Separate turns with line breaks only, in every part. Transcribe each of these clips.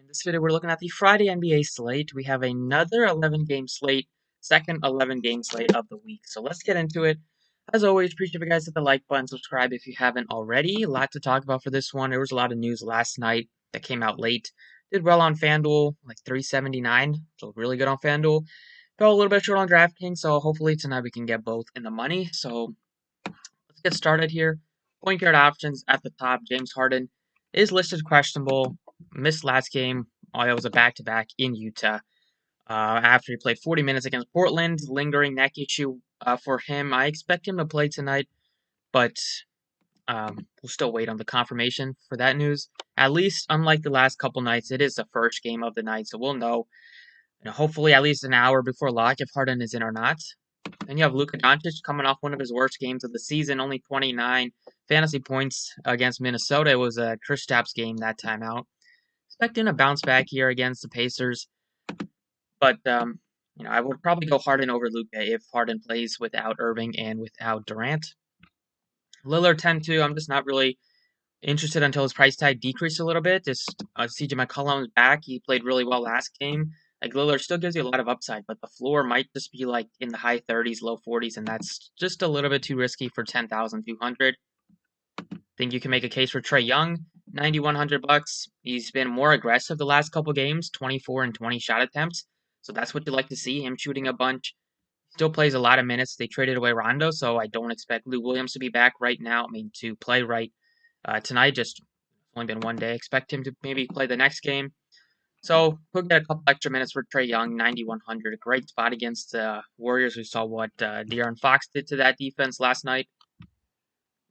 this video, we're looking at the Friday NBA slate. We have another 11-game slate, second 11-game slate of the week. So let's get into it. As always, appreciate if you guys hit the like button, subscribe if you haven't already. A lot to talk about for this one. There was a lot of news last night that came out late. Did well on FanDuel, like 379, so really good on FanDuel. Fell a little bit short on DraftKings, so hopefully tonight we can get both in the money. So let's get started here. Point guard options at the top. James Harden is listed questionable. Missed last game. It was a back-to-back in Utah. After he played 40 minutes against Portland, lingering neck issue for him. I expect him to play tonight, but we'll still wait on the confirmation for that news. At least, unlike the last couple nights, it is the first game of the night, so we'll know, hopefully at least an hour before lock if Harden is in or not. Then you have Luka Doncic coming off one of his worst games of the season, only 29 fantasy points against Minnesota. It was a Kristaps game that time out. Expecting a bounce back here against the Pacers. But, I would probably go Harden over Luka if Harden plays without Irving and without Durant. Lillard 10-2, I'm just not really interested until his price tag decreased a little bit. Just CJ McCollum's back. He played really well last game. Like, Lillard still gives you a lot of upside, but the floor might just be like in the high 30s, low 40s, and that's just a little bit too risky for 10,200. Think you can make a case for Trae Young, $9,100. He's been more aggressive the last couple games, 24 and 20 shot attempts. So that's what you like to see, him shooting a bunch. Still plays a lot of minutes. They traded away Rondo, so I don't expect Lou Williams to be back right now. To play right tonight. Just only been one day. Expect him to maybe play the next game. So he'll get a couple extra minutes for Trae Young, 9,100. Great spot against the Warriors. We saw what De'Aaron Fox did to that defense last night.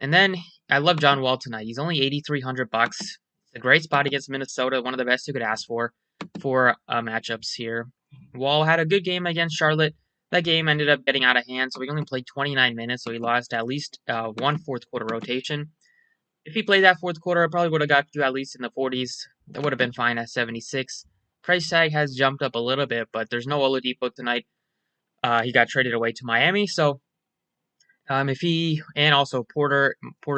And then I love John Wall tonight. He's only $8,300. It's a great spot against Minnesota. One of the best you could ask for matchups here. Wall had a good game against Charlotte. That game ended up getting out of hand, so he only played 29 minutes, so he lost at least one fourth quarter rotation. If he played that fourth quarter, I probably would have got you at least in the 40s. That would have been fine at 76. Price tag has jumped up a little bit, but there's no Oladipo tonight. He got traded away to Miami, so and also Porter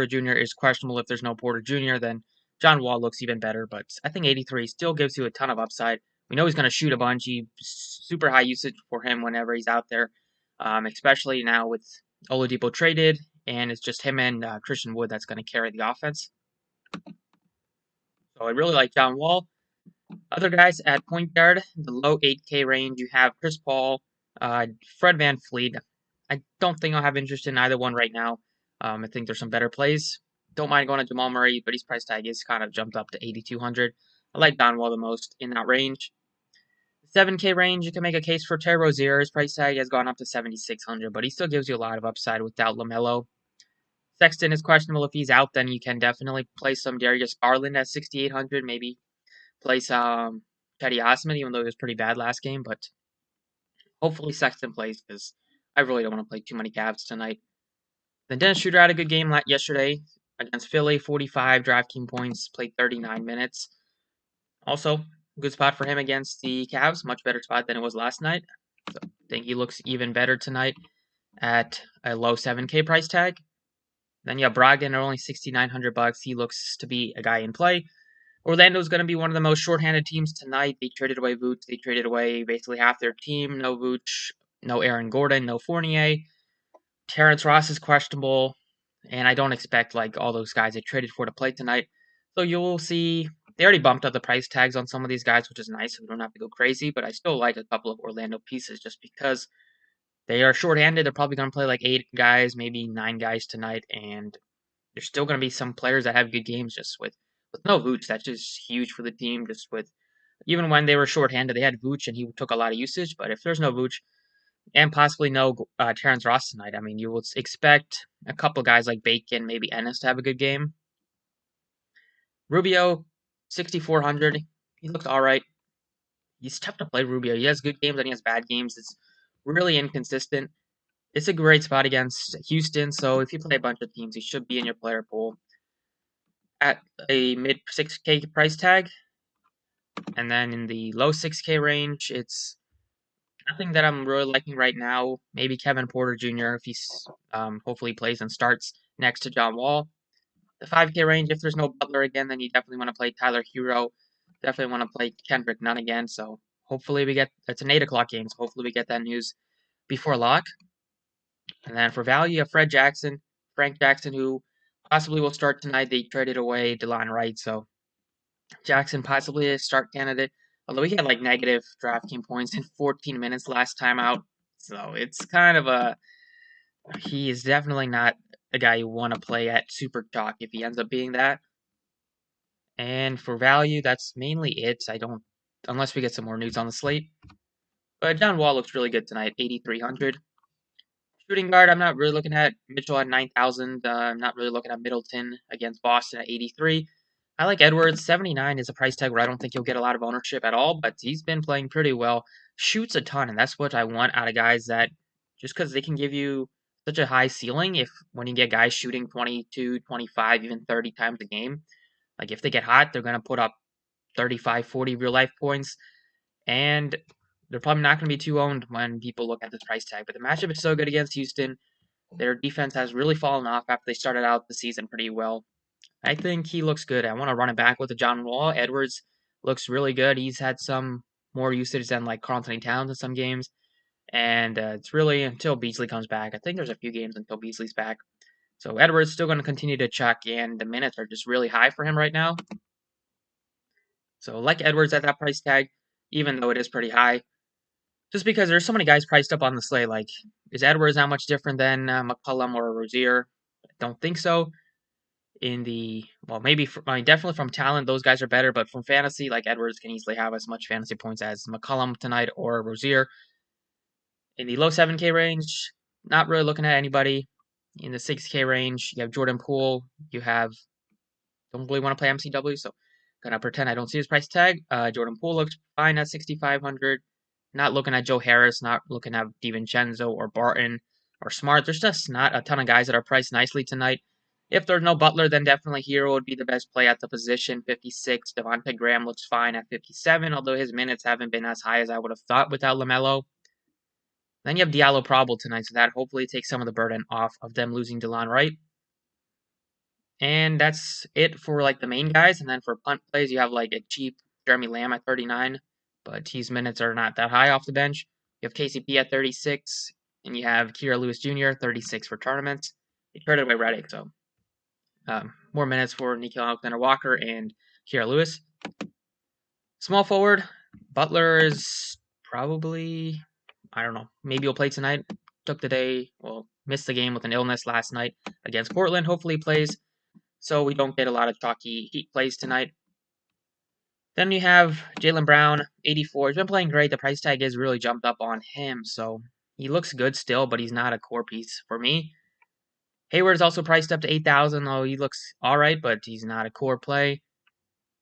Jr. is questionable. If there's no Porter Jr., then John Wall looks even better, but I think 83 still gives you a ton of upside. We know he's going to shoot a bunch. Super high usage for him whenever he's out there, especially now with Oladipo traded, and it's just him and Christian Wood that's going to carry the offense. So I really like John Wall. Other guys at point guard, the low 8K range, you have Chris Paul, Fred VanVleet. I don't think I'll have interest in either one right now. I think there's some better plays. Don't mind going to Jamal Murray, but his price tag is kind of jumped up to 8,200. I like Don Wall the most in that range. 7K range, you can make a case for Terry Rozier. His price tag has gone up to 7,600, but he still gives you a lot of upside without LaMelo. Sexton is questionable. If he's out, then you can definitely play some Darius Garland at 6,800. Maybe play some Teddy Osman, even though he was pretty bad last game. But hopefully Sexton plays because I really don't want to play too many Cavs tonight. Then Dennis Schroeder had a good game yesterday against Philly, 45 DraftKings points, played 39 minutes. Also, good spot for him against the Cavs, much better spot than it was last night. So I think he looks even better tonight at a low 7K price tag. Then you have Brogdon at only $6,900. He looks to be a guy in play. Orlando's going to be one of the most shorthanded teams tonight. They traded away Vooch. They traded away basically half their team. No Vooch, no Aaron Gordon, no Fournier. Terrence Ross is questionable, and I don't expect all those guys they traded for to play tonight. So you'll see they already bumped up the price tags on some of these guys, which is nice. So we don't have to go crazy, but I still like a couple of Orlando pieces just because they are shorthanded. They're probably going to play 8 guys, maybe 9 guys tonight, and there's still going to be some players that have good games just with no Vooch. That's just huge for the team. Just with even when they were shorthanded, they had Vooch and he took a lot of usage. But if there's no Vooch and possibly no Terrence Ross tonight, I mean, you would expect a couple guys like Bacon, maybe Ennis to have a good game. Rubio, 6,400. He looked all right. He's tough to play, Rubio. He has good games and he has bad games. It's really inconsistent. It's a great spot against Houston, so if you play a bunch of teams, he should be in your player pool at a mid 6K price tag. And then in the low 6K range, it's nothing that I'm really liking right now. Maybe Kevin Porter Jr. if he's hopefully plays and starts next to John Wall. The 5K range, if there's no Butler again, then you definitely want to play Tyler Hero. Definitely want to play Kendrick Nunn again, so hopefully we get, it's an 8 o'clock game, so hopefully we get that news before lock. And then for value, you have Frank Jackson, who possibly will start tonight. They traded away DeLon Wright, so Jackson possibly a start candidate. Although he had like negative DraftKings points in 14 minutes last time out, so it's kind of a, he is definitely not a guy you want to play at super chalk if he ends up being that. And for value, that's mainly it. I don't, unless we get some more news on the slate. But John Wall looks really good tonight, 8,300. Shooting guard, I'm not really looking at Mitchell at 9,000. I'm not really looking at Middleton against Boston at 83. I like Edwards. 79 is a price tag where I don't think you'll get a lot of ownership at all, but he's been playing pretty well. Shoots a ton, and that's what I want out of guys that, just because they can give you such a high ceiling, if when you get guys shooting 22, 25, even 30 times a game, like if they get hot, they're going to put up 35, 40 real life points, and they're probably not going to be too owned when people look at this price tag. But the matchup is so good against Houston. Their defense has really fallen off after they started out the season pretty well. I think he looks good. I want to run it back with the John Wall. Edwards looks really good. He's had some more usage than like Karl Anthony Towns in some games. And it's really until Beasley comes back. I think there's a few games until Beasley's back. So Edwards still going to continue to chuck, and the minutes are just really high for him right now. So like Edwards at that price tag, even though it is pretty high, just because there's so many guys priced up on the slate. Like, is Edwards not much different than McCollum or Rozier? I don't think so. In the, well, maybe, I mean, definitely from talent, those guys are better, but from fantasy, like Edwards can easily have as much fantasy points as McCollum tonight or Rozier. In the low 7K range, not really looking at anybody. In the 6K range, you have Jordan Poole. You have, don't really want to play MCW, so gonna pretend I don't see his price tag. Jordan Poole looks fine at 6,500. Not looking at Joe Harris, not looking at DiVincenzo or Barton or Smart. There's just not a ton of guys that are priced nicely tonight. If there's no Butler, then definitely Hero would be the best play at the position. 56. Devontae Graham looks fine at 57, although his minutes haven't been as high as I would have thought without LaMelo. Then you have Diallo probable tonight, so that hopefully takes some of the burden off of them losing DeLon Wright. And that's it for like the main guys. And then for punt plays, you have like a cheap Jeremy Lamb at 39, but his minutes are not that high off the bench. You have KCP at 36, and you have Kira Lewis Jr. 36 for tournaments. He traded away Reddick, so more minutes for Nickeil Alexander-Walker and Kira Lewis. Small forward, Butler is probably, I don't know, maybe he'll play tonight. Took the day, well, missed the game with an illness last night against Portland. Hopefully he plays, so we don't get a lot of chalky Heat plays tonight. Then you have Jaylen Brown, 84. He's been playing great. The price tag is really jumped up on him, so he looks good still, but he's not a core piece for me. Hayward is also priced up to 8,000, though he looks all right, but he's not a core play.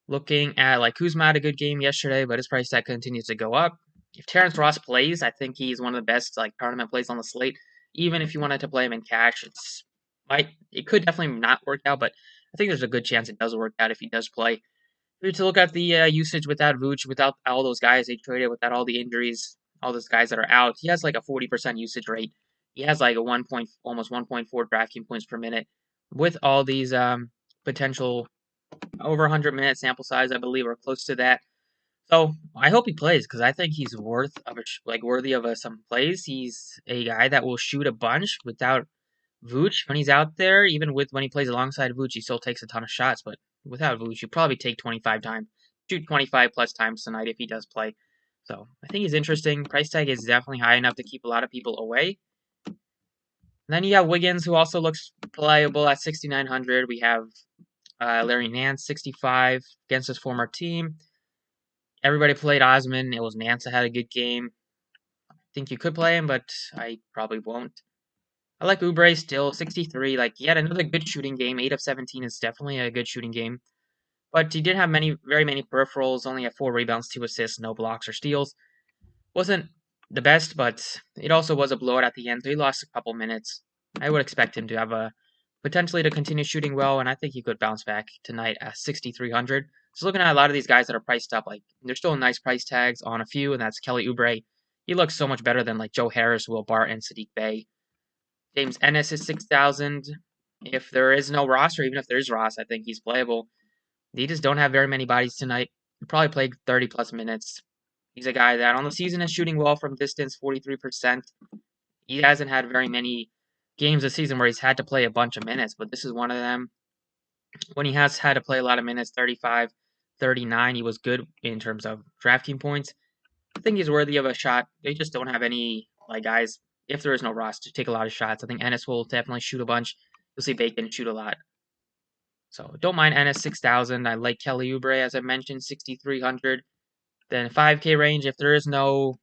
Looking at, like, Kuzma had a good game yesterday, but his price tag continues to go up. If Terrence Ross plays, I think he's one of the best, like, tournament plays on the slate. Even if you wanted to play him in cash, it could definitely not work out, but I think there's a good chance it does work out if he does play. To look at the usage without Vooch, without all those guys they traded, without all the injuries, all those guys that are out, he has like a 40% usage rate. He has like a almost 1.4 DraftKings points per minute. With all these potential over 100 minute sample size, I believe, or close to that. So I hope he plays because I think he's worthy of some plays. He's a guy that will shoot a bunch without Vooch. When he's out there, even when he plays alongside Vooch, he still takes a ton of shots, but without Vooch, you probably take 25 times, shoot 25 plus times tonight if he does play. So I think he's interesting. Price tag is definitely high enough to keep a lot of people away. And then you have Wiggins, who also looks playable at 6,900. We have Larry Nance, 65, against his former team. Everybody played Osman. It was Nance that had a good game. I think you could play him, but I probably won't. I like Oubre still, 63. Like, he had another good shooting game. 8 of 17 is definitely a good shooting game. But he did have very many peripherals, only had 4 rebounds, 2 assists, no blocks or steals. Wasn't the best, but it also was a blowout at the end, so he lost a couple minutes. I would expect him to have potentially to continue shooting well, and I think he could bounce back tonight at 6,300. So looking at a lot of these guys that are priced up, like, there's still nice price tags on a few, and that's Kelly Oubre. He looks so much better than like Joe Harris, Will Barton, Sadiq Bey. James Ennis is 6,000. If there is no Ross, or even if there is Ross, I think he's playable. They just don't have very many bodies tonight. He probably played 30+ minutes. He's a guy that on the season is shooting well from distance, 43%. He hasn't had very many games this season where he's had to play a bunch of minutes, but this is one of them. When he has had to play a lot of minutes, 35, 39, he was good in terms of DraftKings points. I think he's worthy of a shot. They just don't have any guys. If there is no Ross to take a lot of shots, I think Ennis will definitely shoot a bunch. You'll see Bacon shoot a lot. So don't mind Ennis 6,000. I like Kelly Oubre as I mentioned 6,300. Then 5K range. If there is no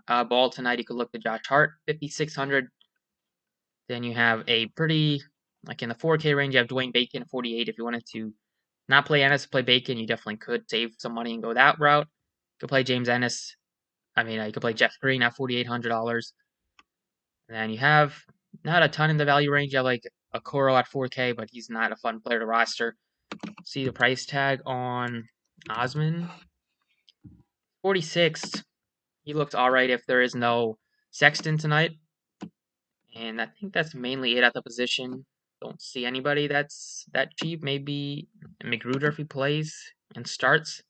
ball tonight, you could look to Josh Hart 5,600. Then you have a pretty in the 4K range. You have Dwayne Bacon 48. If you wanted to not play Ennis, play Bacon, you definitely could save some money and go that route. You could play James Ennis. You could play Jeff Green at $4,800. And then you have not a ton in the value range. You have a Coro at 4K, but he's not a fun player to roster. See the price tag on Osman. 46. He looks alright if there is no Sexton tonight. And I think that's mainly it at the position. Don't see anybody that's that cheap. Maybe McGruder if he plays and starts.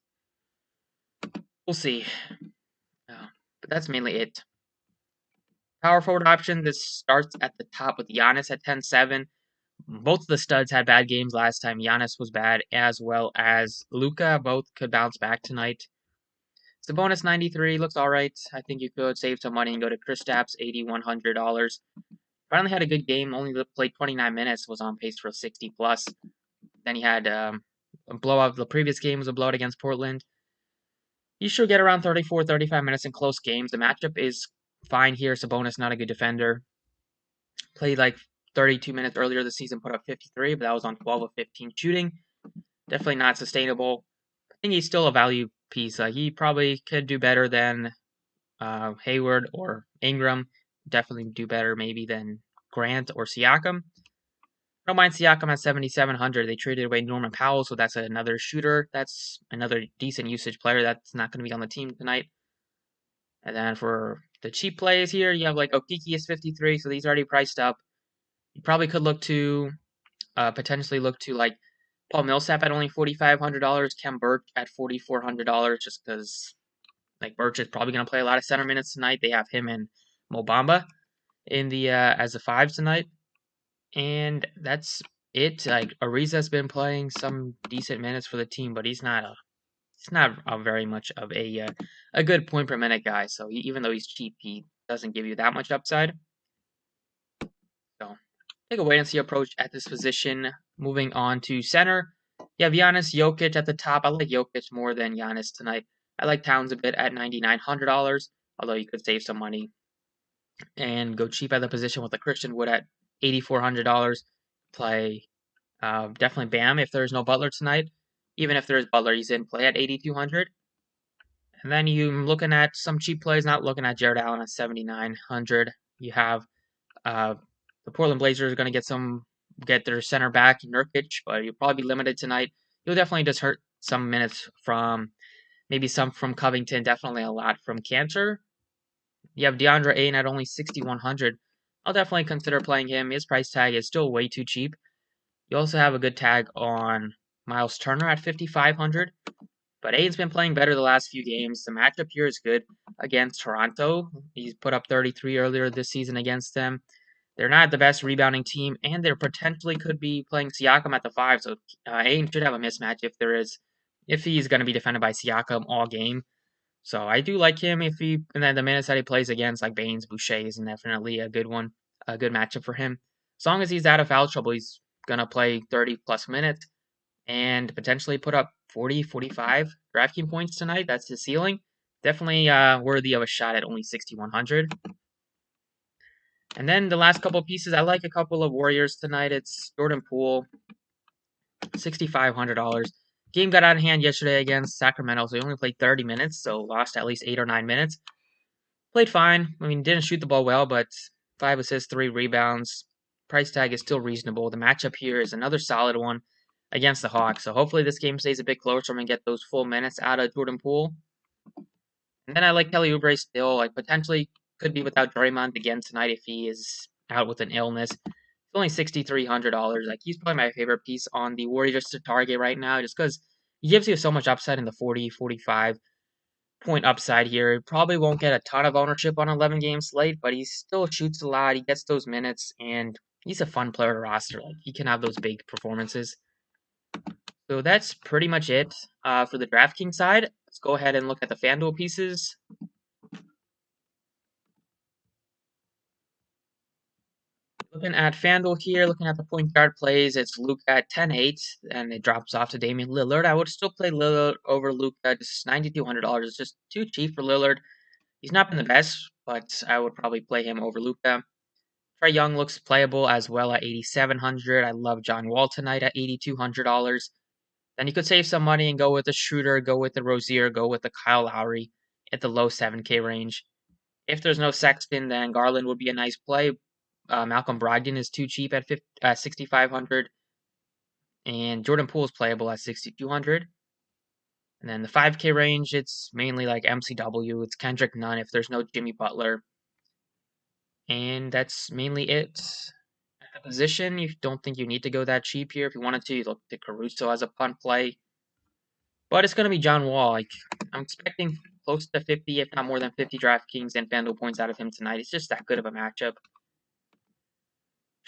We'll see. But that's mainly it. Power forward option. This starts at the top with Giannis at 10-7. Both of the studs had bad games last time. Giannis was bad as well as Luka. Both could bounce back tonight. Sabonis 93 looks alright. I think you could save some money and go to Kristaps $8,100. Finally had a good game. Only played 29 minutes. Was on pace for 60+. Then he had a blowout. The previous game was a blowout against Portland. You should get around 34, 35 minutes in close games. The matchup is fine here. Sabonis not a good defender. Played 32 minutes earlier this season, put up 53, but that was on 12 of 15 shooting. Definitely not sustainable. I think he's still a value piece. He probably could do better than Hayward or Ingram. Definitely do better maybe than Grant or Siakam. I don't mind Siakam at 7,700. They traded away Norman Powell, so that's another shooter. That's another decent usage player that's not going to be on the team tonight. And then for the cheap plays here, you have Okiki is 53, so he's already priced up. You probably could look to potentially look to Paul Millsap at only $4,500, Kem Burke at $4,400, just because Burke is probably going to play a lot of center minutes tonight. They have him and Mo Bamba in the as the fives tonight. And that's it. Ariza's been playing some decent minutes for the team, but he's not a very much of a good point per minute guy. So even though he's cheap, he doesn't give you that much upside. So take a wait and see approach at this position. Moving on to center, you have Giannis, Jokic at the top. I like Jokic more than Giannis tonight. I like Towns a bit at $9,900, although you could save some money and go cheap at the position with a Christian Wood at $8,400. Play definitely Bam if there's no Butler tonight. Even if there's Butler, he's in play at $8,200. And then you're looking at some cheap plays, not looking at Jared Allen at $7,900. You have the Portland Blazers are going to get their center back, Nurkic, but you'll probably be limited tonight. You'll definitely just hurt some minutes from maybe some from Covington, definitely a lot from Cantor. You have DeAndre Ayton at only 6,100. I'll definitely consider playing him. His price tag is still way too cheap. You also have a good tag on Miles Turner at 5,500. But Ayton's been playing better the last few games. The matchup here is good against Toronto. He's put up 33 earlier this season against them. They're not the best rebounding team, and they potentially could be playing Siakam at the 5. So Ayton should have a mismatch if he's going to be defended by Siakam all game. So I do like him and then the minutes that he plays against Baines, Boucher is definitely a good one, a good matchup for him. As long as he's out of foul trouble, he's going to play 30+ minutes and potentially put up 40, 45 DraftKings points tonight. That's his ceiling. Definitely worthy of a shot at only 6,100. And then the last couple pieces, I like a couple of Warriors tonight. It's Jordan Poole, $6,500. Game got out of hand yesterday against Sacramento, so he only played 30 minutes, so lost at least 8 or 9 minutes. Played fine. Didn't shoot the ball well, but 5 assists, 3 rebounds. Price tag is still reasonable. The matchup here is another solid one against the Hawks, so hopefully this game stays a bit closer and we get those full minutes out of Jordan Poole. And then I like Kelly Oubre still, potentially could be without Draymond again tonight if he is out with an illness. It's only $6,300. He's probably my favorite piece on the Warriors to target right now, just because He gives you so much upside in the 40, 45 point upside here. Probably won't get a ton of ownership on 11 game slate, but he still shoots a lot. He gets those minutes, and he's a fun player to roster. Like, he can have those big performances. So that's pretty much it for the DraftKings side. Let's go ahead and look at the FanDuel pieces. Looking at FanDuel here, looking at the point guard plays, it's Luka at 10-8, and it drops off to Damian Lillard. I would still play Lillard over Luka. Just $9,200 is just too cheap for Lillard. He's not been the best, but I would probably play him over Luka. Trae Young looks playable as well at $8,700. I love John Wall tonight at $8,200. Then you could save some money and go with the Schroeder, go with the Rozier, go with the Kyle Lowry at the low 7K range. If there's no Sexton, then Garland would be a nice play. Malcolm Brogdon is too cheap at 6,500, and Jordan Poole is playable at 6,200. And then the 5K range, it's mainly like MCW. It's Kendrick Nunn if there's no Jimmy Butler, and that's mainly it. At the position, you don't think you need to go that cheap here. If you wanted to, you look at Caruso as a punt play, but it's going to be John Wall. Like, I'm expecting close to 50, if not more than 50 DraftKings and FanDuel points out of him tonight. It's just that good of a matchup.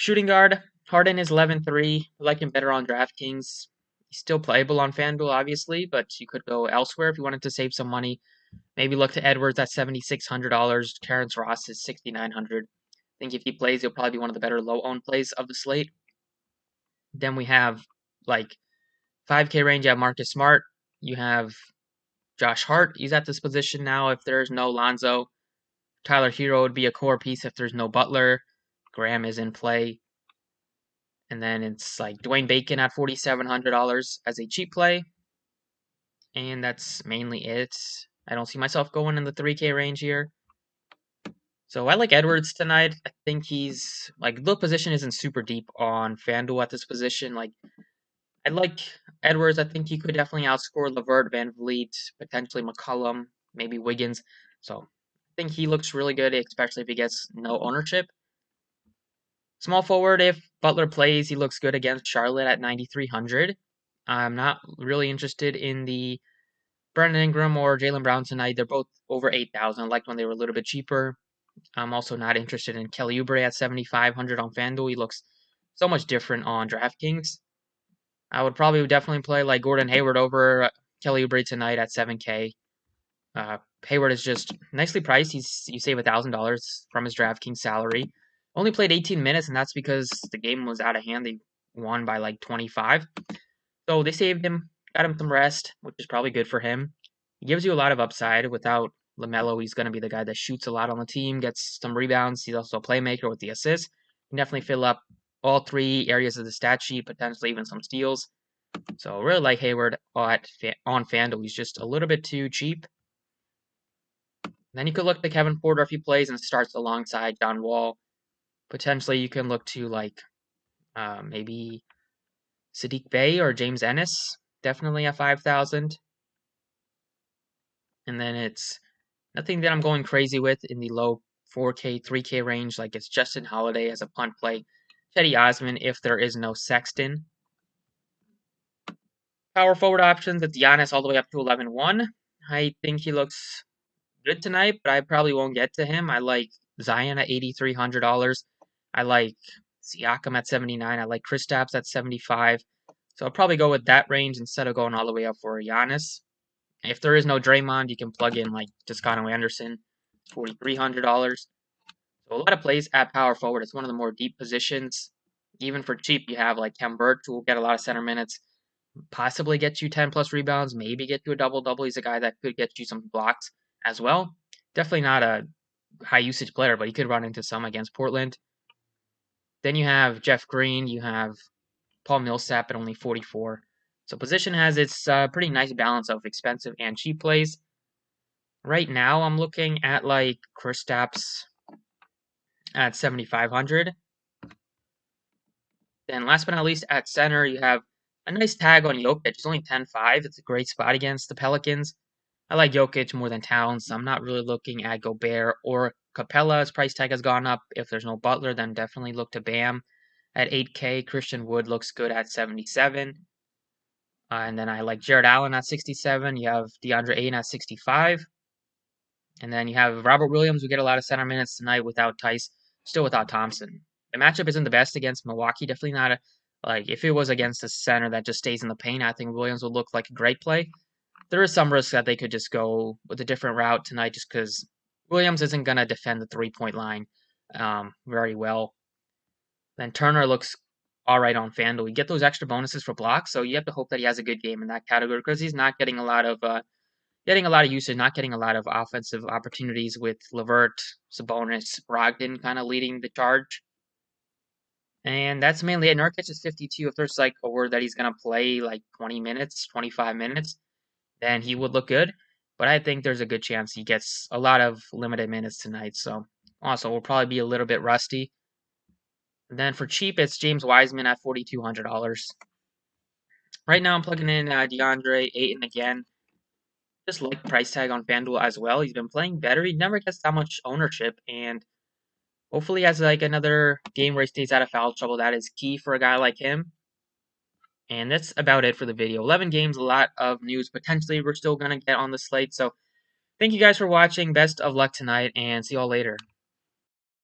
Shooting guard, Harden is 11-3. I like him better on DraftKings. He's still playable on FanDuel, obviously, but you could go elsewhere if you wanted to save some money. Maybe look to Edwards at $7,600. Terrence Ross is $6,900. I think if he plays, he'll probably be one of the better low-owned plays of the slate. Then we have, like, 5K range at Marcus Smart. You have Josh Hart. He's at this position now if there's no Lonzo. Tyler Hero would be a core piece if there's no Butler. Graham is in play. And then it's like Dwayne Bacon at $4,700 as a cheap play. And that's mainly it. I don't see myself going in the 3K range here. So I like Edwards tonight. I think he's like the position isn't super deep on FanDuel at this position. Like, I like Edwards. I think he could definitely outscore LeVert, Van Vliet, potentially McCollum, maybe Wiggins. So I think he looks really good, especially if he gets no ownership. Small forward, if Butler plays, he looks good against Charlotte at 9,300. I'm not really interested in the Brandon Ingram or Jaylen Brown tonight. They're both over 8,000. I liked when they were a little bit cheaper. I'm also not interested in Kelly Oubre at 7,500 on FanDuel. He looks so much different on DraftKings. I would probably definitely play like Gordon Hayward over Kelly Oubre tonight at 7K. Hayward is just nicely priced. You save $1,000 from his DraftKings salary. Only played 18 minutes, and that's because the game was out of hand. They won by like 25. So they saved him, got him some rest, which is probably good for him. He gives you a lot of upside. Without LaMelo, he's going to be the guy that shoots a lot on the team, gets some rebounds. He's also a playmaker with the assists. He can definitely fill up all three areas of the stat sheet, potentially even some steals. So I really like Hayward on FanDuel. He's just a little bit too cheap. Then you could look to Kevin Porter if he plays and starts alongside John Wall. Potentially, you can look to like maybe Sadiq Bey or James Ennis. Definitely at 5,000. And then it's nothing that I'm going crazy with in the low 4K, 3K range. Like it's Justin Holiday as a punt play. Cedi Osman if there is no Sexton. Power forward options, it's Giannis all the way up to 11-1. I think he looks good tonight, but I probably won't get to him. I like Zion at $8,300. I like Siakam at 79. I like Kristaps at 75. So I'll probably go with that range instead of going all the way up for Giannis. If there is no Draymond, you can plug in like Toscano Anderson, $4,300. So a lot of plays at power forward. It's one of the more deep positions. Even for cheap, you have like Khem Birch, who will get a lot of center minutes, possibly get you 10 plus rebounds, maybe get you a double-double. He's a guy that could get you some blocks as well. Definitely not a high usage player, but he could run into some against Portland. Then you have Jeff Green, you have Paul Millsap at only 44. So position has its pretty nice balance of expensive and cheap plays. Right now, I'm looking at like Kristaps at 7,500. Then last but not least, at center, you have a nice tag on Jokic. It's only 10-5. It's a great spot against the Pelicans. I like Jokic more than Towns. So I'm not really looking at Gobert or Capella. His price tag has gone up. If there's no Butler, then definitely look to Bam at 8K. Christian Wood looks good at 77. And then I like Jared Allen at 67. You have DeAndre Ayton at 65. And then you have Robert Williams, who get a lot of center minutes tonight without Tice, still without Thompson. The matchup isn't the best against Milwaukee. Definitely not like if it was against a center that just stays in the paint, I think Williams would look like a great play. There is some risk that they could just go with a different route tonight just because Williams isn't going to defend the 3-point line very well. Then Turner looks all right on FanDuel. You get those extra bonuses for blocks, so you have to hope that he has a good game in that category because he's not getting a lot of usage, not getting a lot of offensive opportunities with Levert, Sabonis, Brogdon kind of leading the charge. And that's mainly it. Nurkic is 52. If there's like a word that he's going to play like 20 minutes, 25 minutes, then he would look good. But I think there's a good chance he gets a lot of limited minutes tonight. So also will probably be a little bit rusty. And then for cheap, it's James Wiseman at $4,200. Right now I'm plugging in DeAndre Ayton again. Just like price tag on FanDuel as well. He's been playing better. He never gets that much ownership, and hopefully he has like another game where he stays out of foul trouble. That is key for a guy like him. And that's about it for the video. 11 games, a lot of news potentially we're still going to get on the slate. So thank you guys for watching. Best of luck tonight, and see y'all later.